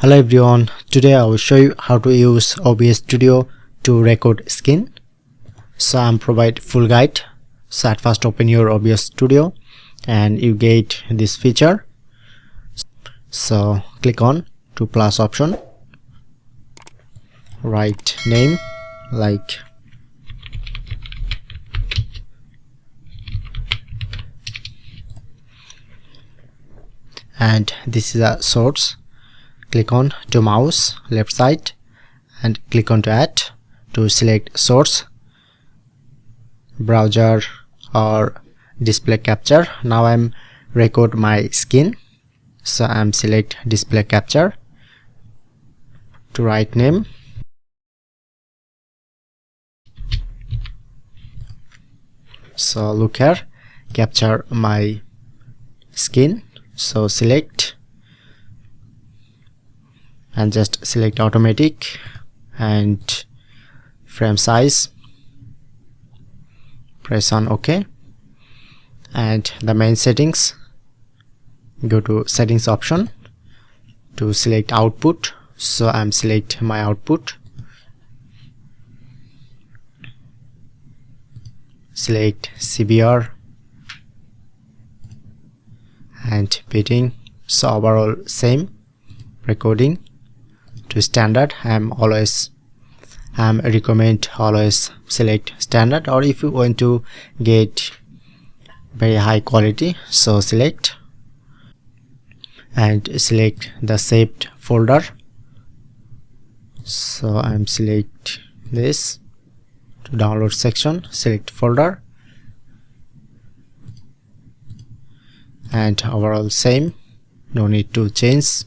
Hello everyone, today I will show you how to use OBS Studio to record skin. So I'm provide full guide. So at first open your OBS Studio and you get this feature. So click on to plus option, write name like and this is a source. Click on to mouse left side and click on to add to select source, browser or display capture. Now I'm record my skin, so I'm select display capture to write name. So look here, capture my skin, so select and just select automatic and frame size, press on OK, and the main settings, go to settings option to select output. So I'm select my output, select CBR and bidding. So overall same recording to standard. I'm recommend always select standard, or if you want to get very high quality, so select and select the saved folder. So I'm select this to download section, select folder, and overall same, no need to change.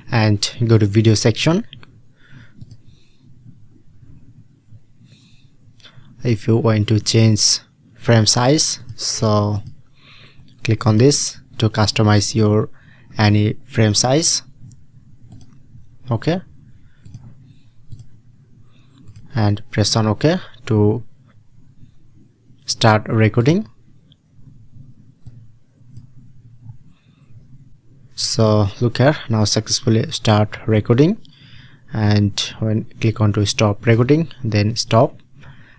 And go to video section. If you want to change frame size, so click on this to customize your any frame size. Okay, and press on OK to start recording. So look here, now successfully start recording, and when click on to stop recording, then stop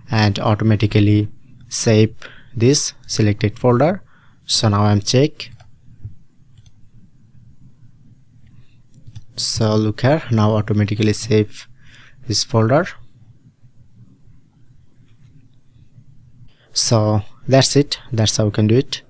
and automatically save this selected folder. So now I'm check. So look here, now automatically save this folder. So that's it, that's how you can do it.